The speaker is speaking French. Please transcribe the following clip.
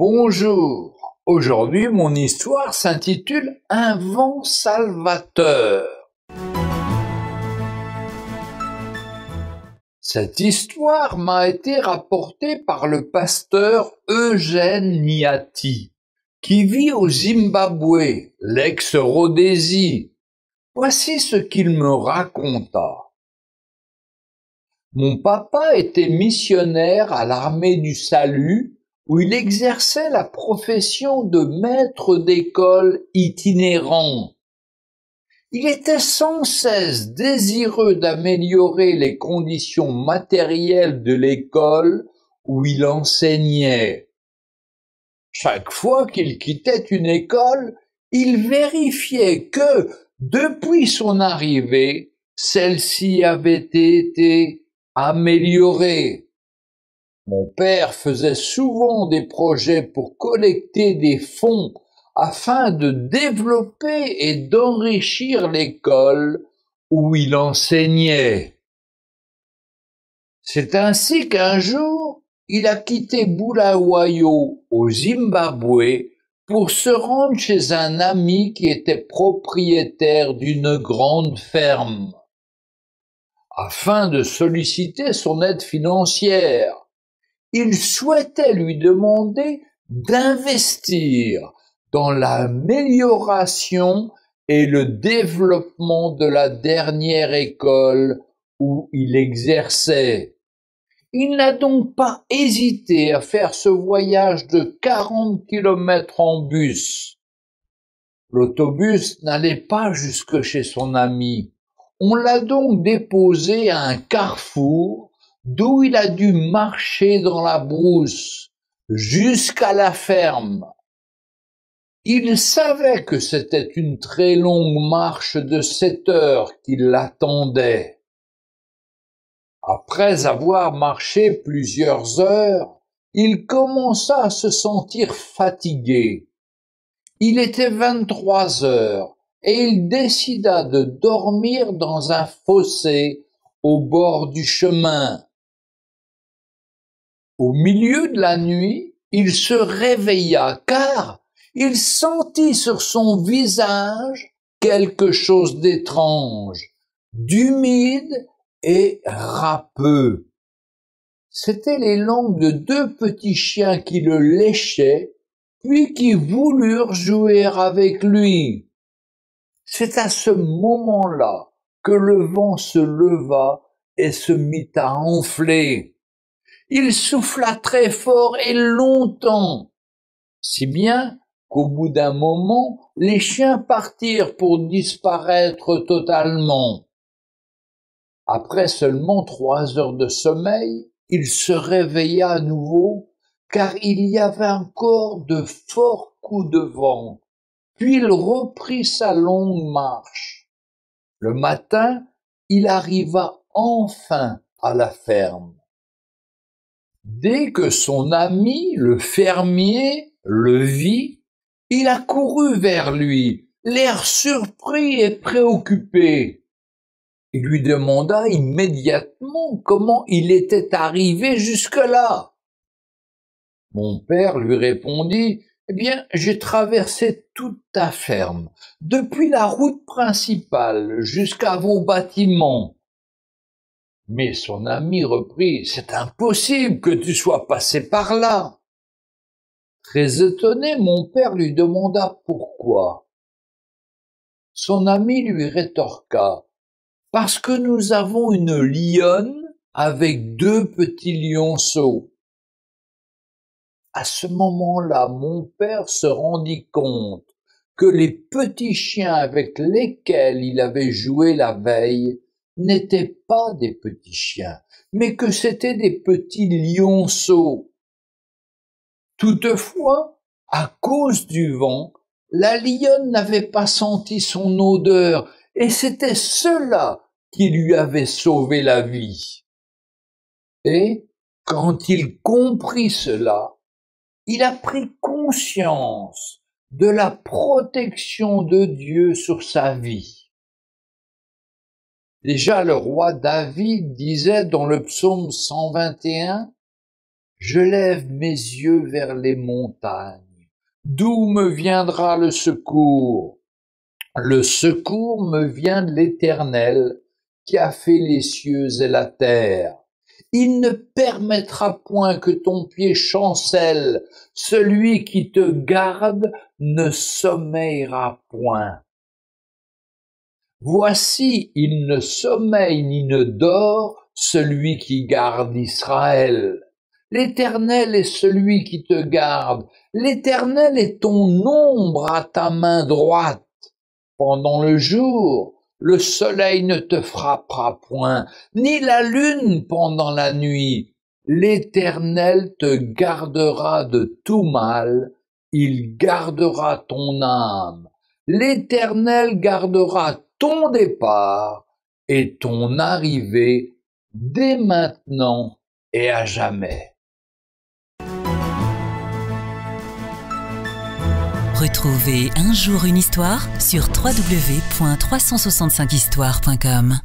Bonjour, aujourd'hui mon histoire s'intitule Un vent salvateur. Cette histoire m'a été rapportée par le pasteur Eugène Niati, qui vit au Zimbabwe, l'ex-Rhodésie. Voici ce qu'il me raconta. Mon papa était missionnaire à l'Armée du Salut, où il exerçait la profession de maître d'école itinérant. Il était sans cesse désireux d'améliorer les conditions matérielles de l'école où il enseignait. Chaque fois qu'il quittait une école, il vérifiait que, depuis son arrivée, celle-ci avait été améliorée. Mon père faisait souvent des projets pour collecter des fonds afin de développer et d'enrichir l'école où il enseignait. C'est ainsi qu'un jour, il a quitté Bulawayo au Zimbabwe pour se rendre chez un ami qui était propriétaire d'une grande ferme, afin de solliciter son aide financière. Il souhaitait lui demander d'investir dans l'amélioration et le développement de la dernière école où il exerçait. Il n'a donc pas hésité à faire ce voyage de 40 kilomètres en bus. L'autobus n'allait pas jusque chez son ami. On l'a donc déposé à un carrefour d'où il a dû marcher dans la brousse jusqu'à la ferme. Il savait que c'était une très longue marche de 7 heures qui l'attendait. Après avoir marché plusieurs heures, il commença à se sentir fatigué. Il était 23 heures et il décida de dormir dans un fossé au bord du chemin. Au milieu de la nuit, il se réveilla car il sentit sur son visage quelque chose d'étrange, d'humide et râpeux. C'étaient les langues de 2 petits chiens qui le léchaient, puis qui voulurent jouer avec lui. C'est à ce moment-là que le vent se leva et se mit à enfler. Il souffla très fort et longtemps, si bien qu'au bout d'un moment, les chiens partirent pour disparaître totalement. Après seulement 3 heures de sommeil, il se réveilla à nouveau, car il y avait encore de forts coups de vent, puis il reprit sa longue marche. Le matin, il arriva enfin à la ferme. Dès que son ami, le fermier, le vit, il a couru vers lui, l'air surpris et préoccupé. Il lui demanda immédiatement comment il était arrivé jusque-là. Mon père lui répondit « Eh bien, j'ai traversé toute ta ferme, depuis la route principale jusqu'à vos bâtiments. » Mais son ami reprit « C'est impossible que tu sois passé par là. » Très étonné, mon père lui demanda pourquoi. Son ami lui rétorqua « Parce que nous avons une lionne avec 2 petits lionceaux. » À ce moment-là, mon père se rendit compte que les petits chiens avec lesquels il avait joué la veille n'étaient pas des petits chiens, mais que c'étaient des petits lionceaux. Toutefois, à cause du vent, la lionne n'avait pas senti son odeur, et c'était cela qui lui avait sauvé la vie. Et, quand il comprit cela, il a pris conscience de la protection de Dieu sur sa vie. Déjà le roi David disait dans le psaume 121, Je lève mes yeux vers les montagnes. D'où me viendra le secours? Le secours me vient de l'Éternel, qui a fait les cieux et la terre. Il ne permettra point que ton pied chancelle. Celui qui te garde ne sommeillera point. Voici, il ne sommeille ni ne dort celui qui garde Israël. L'Éternel est celui qui te garde. L'Éternel est ton ombre à ta main droite. Pendant le jour, le soleil ne te frappera point, ni la lune pendant la nuit. L'Éternel te gardera de tout mal, il gardera ton âme. L'Éternel gardera ton départ et ton arrivée dès maintenant et à jamais. Retrouvez Un jour une histoire sur www.365histoire.com.